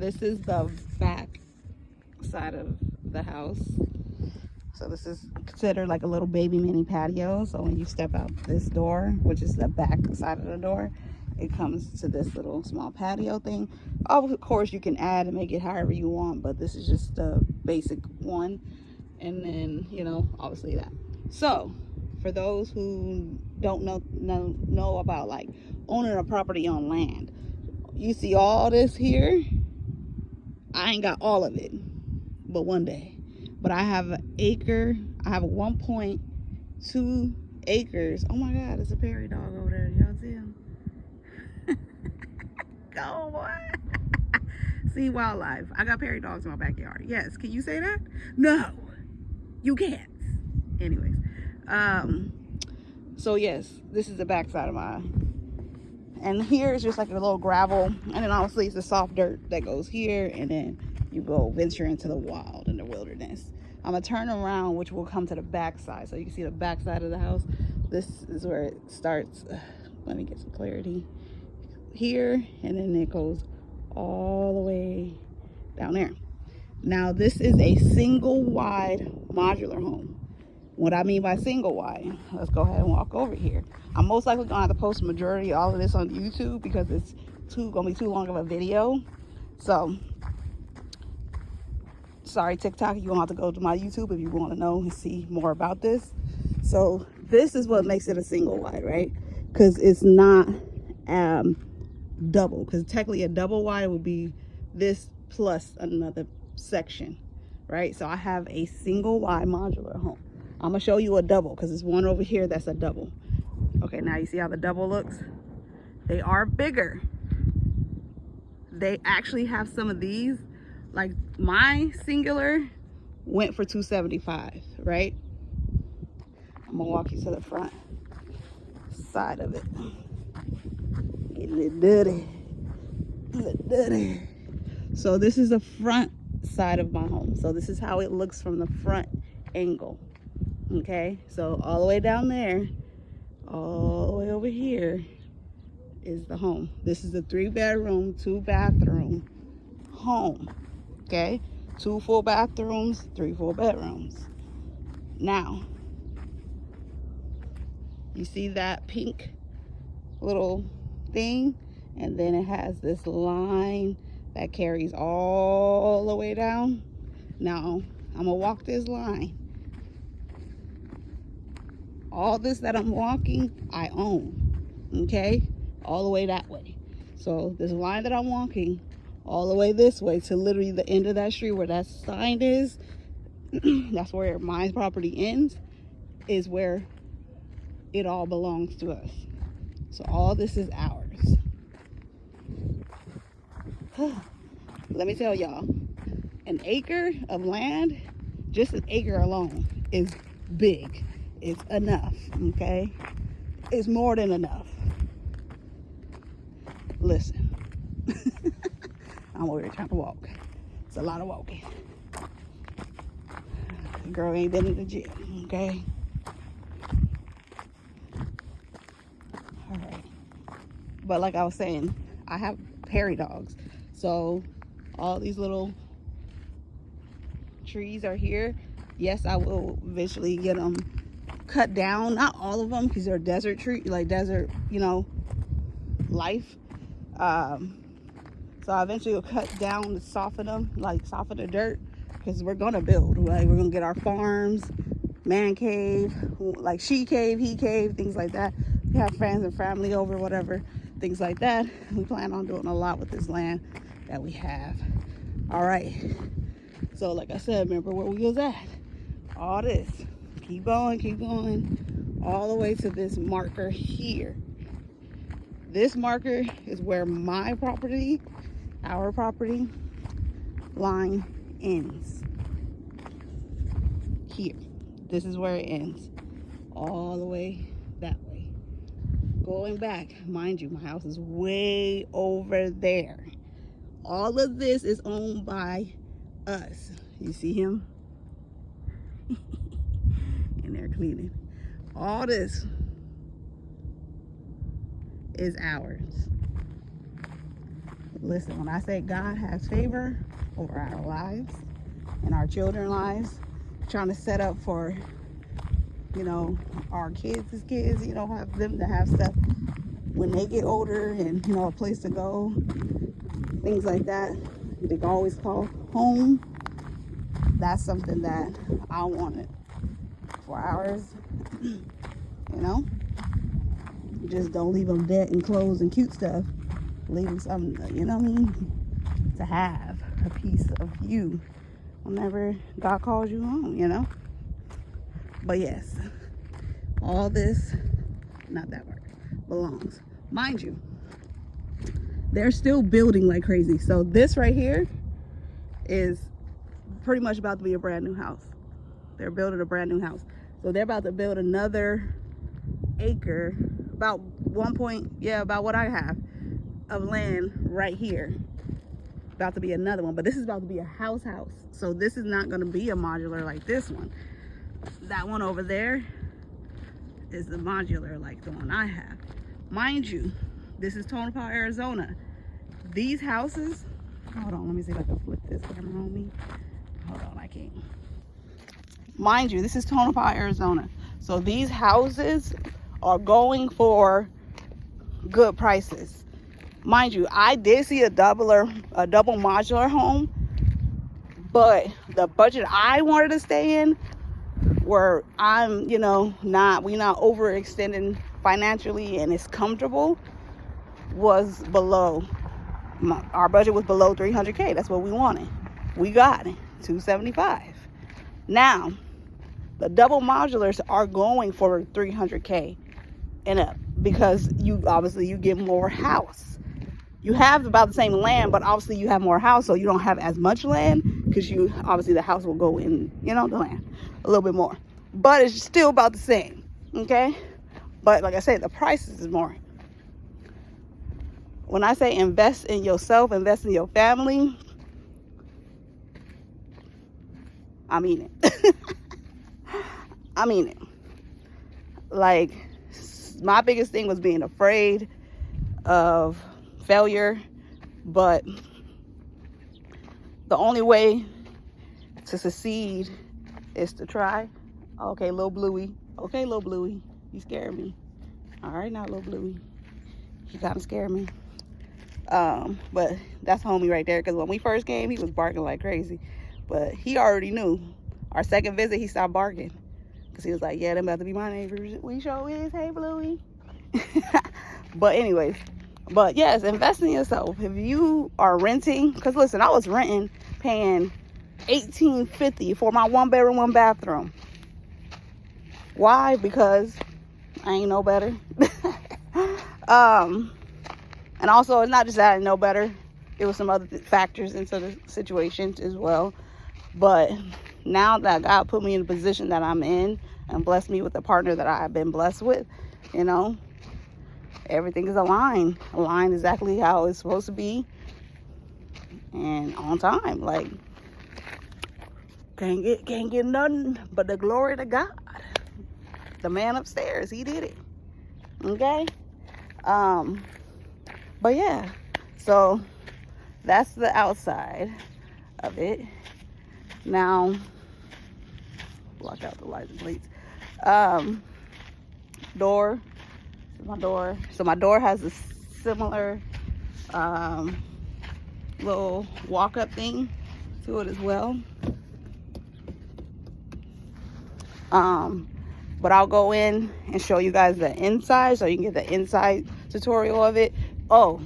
this is the back side of the house. So this is considered like a little baby mini patio. So when you step out this door, which is the back side of the door, it comes to this little small patio thing. Of course, you can add and make it however you want, but this is just the basic one. And then, you know, obviously that. So for those who don't know about like owning a property on land, you see all this here. I ain't got all of it, but one day. But I have an acre. I have 1.2 acres. Oh my God, there's a prairie dog over there. Y'all see him? Go, boy. See wildlife. I got prairie dogs in my backyard. Yes, can you say that? No, you can't. Anyways, so yes, this is the back side of my, and here is just like a little gravel, and then obviously it's the soft dirt that goes here, and then you go venture into the wild and the wilderness. I'm gonna turn around, which will come to the back side, so you can see the back side of the house. This is where it starts. Let me get some clarity here, and then it goes all the way down there. Now this is a single wide modular home. What I mean by single wide, let's go ahead and walk over here. I'm most likely gonna have to post majority of all of this on YouTube because it's gonna be too long of a video. So sorry, TikTok, you're gonna have to go to my YouTube if you want to know and see more about this. So this is what makes it a single wide, right? Because it's not double, because technically a double wide would be this plus another section, right? So I have a single wide modular home. I'm gonna show you a double because there's one over here that's a double. Okay, now you see how the double looks? They are bigger. They actually have some of these, like my singular went for $275, right? I'm gonna walk you to the front side of it. Getting it dirty. Dirty. So this is the front side of my home. So this is how it looks from the front angle. Okay, so all the way down there, all the way over here is the home. This is a 3-bedroom, 2-bathroom home. Okay, 2 full bathrooms, 3 full bedrooms. Now, you see that pink little thing, and then it has this line that carries all the way down. Now, I'm gonna walk this line. All this that I'm walking, I own, okay? All the way that way. So this line that I'm walking, all the way this way to literally the end of that street where that sign is, that's where my property ends, is where it all belongs to us. So all this is ours. Let me tell y'all, an acre of land, just an acre alone, is big. It's enough, okay? It's more than enough. Listen, I'm over here trying to walk. It's a lot of walking. The girl ain't been in the gym, okay? All right. But like I was saying, I have prairie dogs. So all these little trees are here. Yes, I will eventually get them cut down. Not all of them, because they're desert tree, like desert, you know, life. So I eventually will cut down to soften them, like soften the dirt, because we're gonna build. Like we're gonna get our farms, man cave, like she cave, he cave, things like that. We have friends and family over, whatever, things like that. We plan on doing a lot with this land that we have. All right. So like I said, remember where we was at? All this. Keep going, all the way to this marker here. This marker is where my property, our property line ends. Here. This is where it ends. All the way that way. Going back, mind you, my house is way over there. All of this is owned by us. You see him? In there cleaning. All this is ours. Listen, when I say God has favor over our lives and our children's lives, trying to set up for, you know, our kids as kids, you know, have them to have stuff when they get older and, you know, a place to go, things like that. They can always call home. That's something that I wanted for ours, you know. Just don't leave them dead and clothes and cute stuff. Leave them something, you know what I mean, to have a piece of you whenever God calls you home, you know. But yes, all this, not that word, belongs. Mind you, they're still building like crazy. So this right here is pretty much about to be a brand new house. They're building a brand new house. So they're about to build another acre, about about what I have of land right here. About to be another one, but this is about to be a house. So this is not going to be a modular like this one. That one over there is the modular like the one I have. Mind you, this is Tonopah, Arizona. These houses, hold on, let me see if I can flip this camera on me. Hold on, I can't. Mind you, this is Tonopah, Arizona. So these houses are going for good prices. Mind you, I did see a double modular home, but the budget I wanted to stay in, where I'm, you know, we're not overextending financially and it's comfortable, was below. Our budget was below 300K. That's what we wanted. We got it, 275. Now, the double modulars are going for 300K and up because you get more house. You have about the same land, but obviously you have more house, so you don't have as much land because the house will go in, you know, the land a little bit more. But it's still about the same, okay? But like I said, the prices is more. When I say invest in yourself, invest in your family, I mean it. I mean it. Like, my biggest thing was being afraid of failure, but the only way to succeed is to try. Okay, little bluey. Okay, little bluey. You scared me. All right, now, little bluey. You kind of scared me. But that's homie right there, because when we first came, he was barking like crazy. But he already knew. Our second visit, he stopped barking. Because he was like, yeah, them about to be my neighbors. We sure is. Hey, Bluey. But anyways. But yes, invest in yourself. If you are renting, because listen, I was renting, paying $1,850 for my 1-bedroom, 1-bathroom. Why? Because I ain't know better. And also, it's not just that I know better. There was some other factors into the situation as well. But now that God put me in the position that I'm in and blessed me with the partner that I've been blessed with, you know, everything is aligned exactly how it's supposed to be and on time. Like, can't get nothing but the glory to God. The man upstairs, he did it. Okay. But yeah, so that's the outside of it. Now, block out the lights and plates. Door. My door. So my door has a similar little walk-up thing to it as well. But I'll go in and show you guys the inside so you can get the inside tutorial of it. Oh,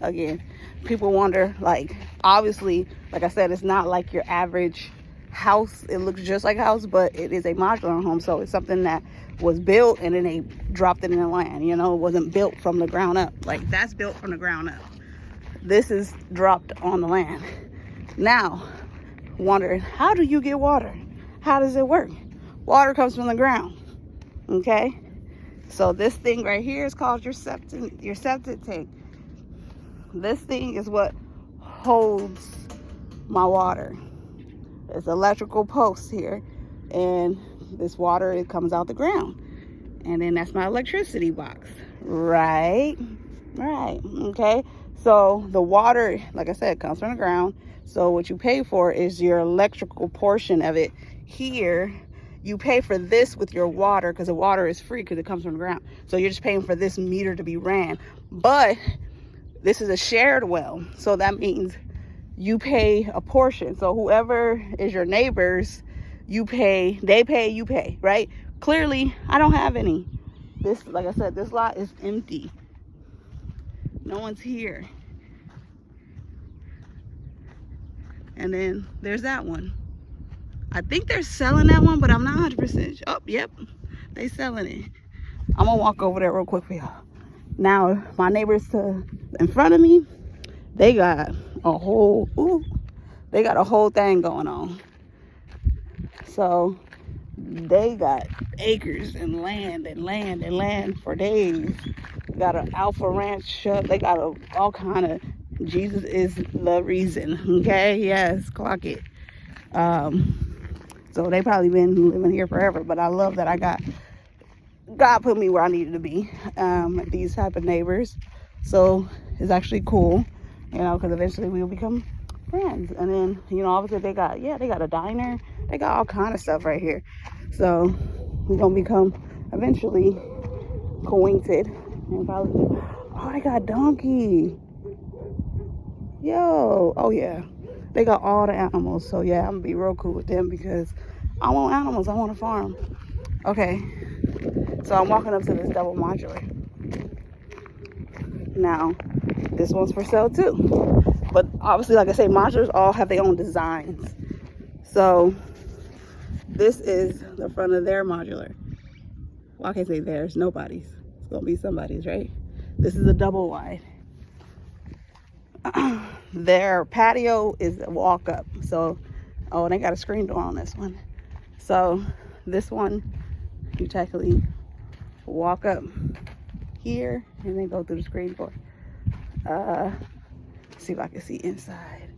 again, people wonder, like, obviously, like I said, it's not like your average house. It looks just like a house, but it is a modular home. So it's something that was built and then they dropped it in the land. You know, it wasn't built from the ground up. Like, that's built from the ground up. This is dropped on the land. Now, wondering, how do you get water? How does it work? Water comes from the ground, okay? So this thing right here is called your septic tank. This thing is what holds my water. There's electrical posts here, and this water, it comes out the ground. And then that's my electricity box. Right, okay? So the water, like I said, comes from the ground. So what you pay for is your electrical portion of it. Here, you pay for this with your water because the water is free because it comes from the ground. So you're just paying for this meter to be ran. But this is a shared well. So that means you pay a portion. So whoever is your neighbors, you pay, they pay, you pay, right? Clearly, I don't have any. This, like I said, this lot is empty. No one's here. And then there's that one. I think they're selling that one, but I'm not 100%. Oh, yep, they selling it. I'm gonna walk over there real quick for y'all. Now, my neighbors in front of me, they got a whole, they got a whole thing going on. So they got acres and land and land and land for days. They got an alpha ranch. They got all kind of, Jesus is the reason. Okay, yes, clock it. So they probably been living here forever, but I love that God put me where I needed to be. These type of neighbors. So it's actually cool, you know, because eventually we'll become friends. And then, you know, obviously they got a diner. They got all kind of stuff right here. So we're gonna become eventually acquainted. And probably, oh, they got donkey. Yo, oh yeah. They got all the animals. So yeah, I'm gonna be real cool with them because I want animals. I want a farm. Okay. So I'm walking up to this double modular. Now, this one's for sale too. But obviously, like I say, modulars all have their own designs. So this is the front of their modular. Well, I can't say theirs, nobody's. It's gonna be somebody's, right? This is a double wide. Their patio is a walk up. So, oh, they got a screen door on this one. So this one, you technically walk up here and then go through the screen door. See if I can see inside.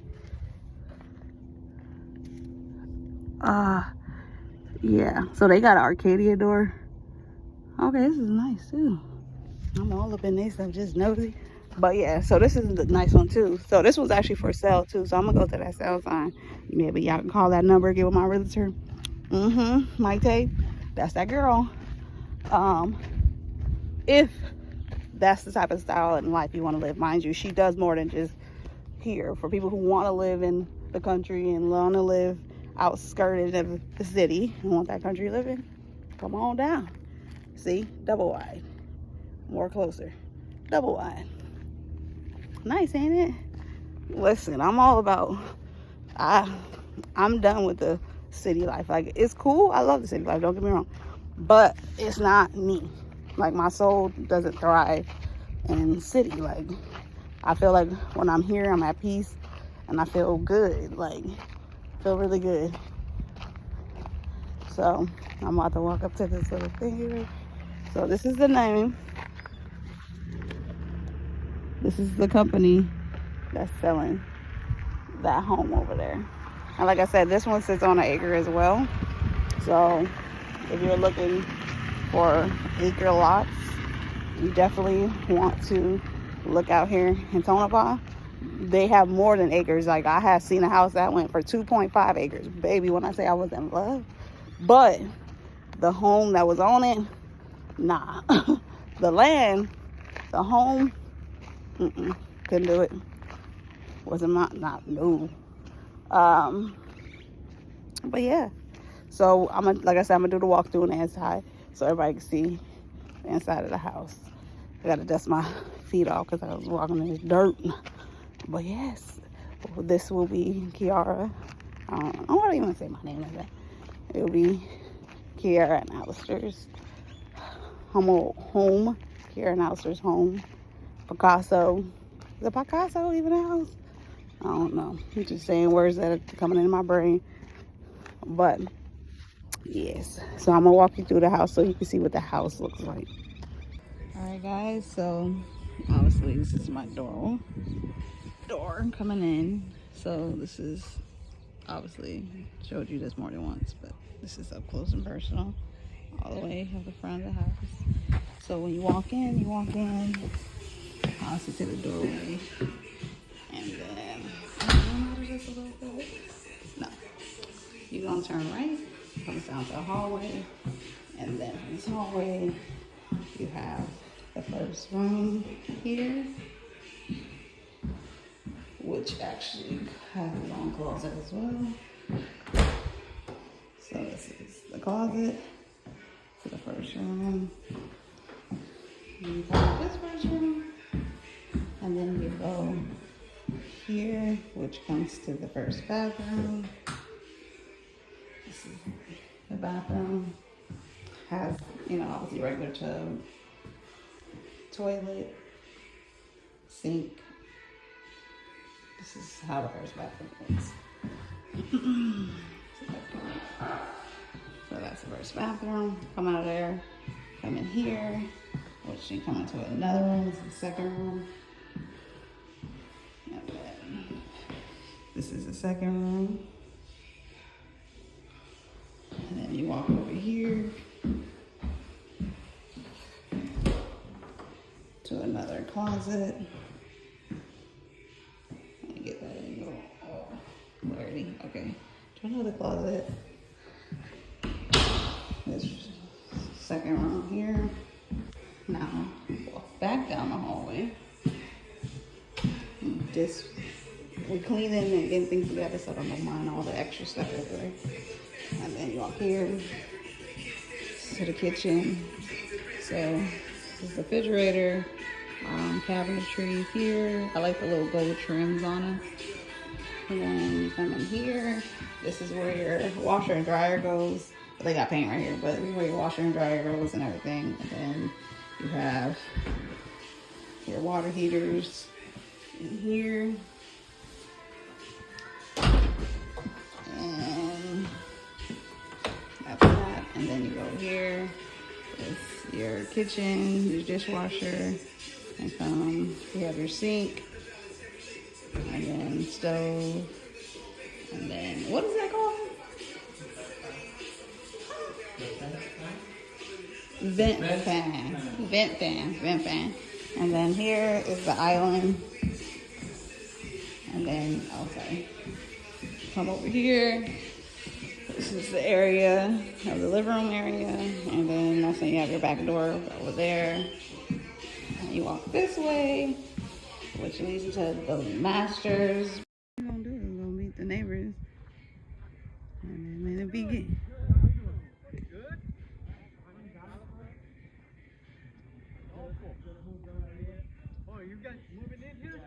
Yeah, so they got an Arcadia door. Okay, this is nice too. I'm all up in this, I'm just nosy. But yeah, so this is the nice one too. So this was actually for sale too. So I'm gonna go to that sale sign. Maybe y'all can call that number, give it my realtor. Mike Tate, that's that girl. If that's the type of style and life you want to live, mind you, she does more than just here. For people who want to live in the country and want to live outskirted of the city and want that country living, come on down. See, double wide, more closer, double wide. Nice, ain't it? Listen, I'm all about, I'm done with the city life. Like, it's cool, I love the city life, don't get me wrong, but it's not me. Like, my soul doesn't thrive in city. Like, I feel like when I'm here, I'm at peace and I feel good. Like, feel really good. So I'm about to walk up to this little thing here. So this is the name. This is the company that's selling that home over there. And like I said, this one sits on an acre as well. So if you're looking for acre lots, you definitely want to look out here in Tonopah. They have more than acres. Like, I have seen a house that went for 2.5 acres. Baby, when I say I was in love. But the home that was on it, nah. The land, the home, couldn't do it. Wasn't no. But yeah. So like I said, I'm gonna do the walkthrough on the inside so everybody can see the inside of the house. I gotta dust my feet off because I was walking in this dirt. But yes, this will be Kiara. I don't even say my name like that. It will be Kiara and Alistair's home. Kiara and Alistair's home. Picasso. Is it Picasso even a house? I don't know. I'm just saying words that are coming into my brain. But yes, so I'm gonna walk you through the house so you can see what the house looks like. All right, guys, so obviously this is my door coming in. So this is, obviously showed you this more than once, but this is up close and personal all the way at the front of the house. So when you walk in, honestly to the doorway. And then, no, you're gonna turn right, comes down to the hallway, and then from this hallway, you have the first room here, which actually has its own closet as well. So this is the closet for the first room. You have this first room, and then you go here, which comes to the first bathroom. This is the bathroom. Has, obviously regular tub, toilet, sink. This is how the first bathroom looks. So that's the first bathroom. Come out of there, come in here, which you come into another room. This is the second room. And then this is the second room. And then you walk over here to another closet. Let me get that angle. Oh, blurry. Okay. To another closet. This second room here. Now, walk back down the hallway. We cleaning and getting things together, so I don't mind all the extra stuff over there. And then you walk here to the kitchen. So this is the refrigerator, cabinetry here. I like the little gold trims on it. And then you come in here. This is where your washer and dryer goes. They got paint right here, but this is where your washer and dryer goes and everything. And then you have your water heaters in here. And that's that. And then you go here. It's your kitchen, your dishwasher. And you have your sink. And then stove. And then, what is that called? Vent fan. And then here is the island. And then, come over here. This is the area of the living room area. And then that's when you have your back door over there. And you walk this way, which leads to the masters. What we're gonna do is we're gonna meet the neighbors. And then it'll begin. Oh, you guys moving in here?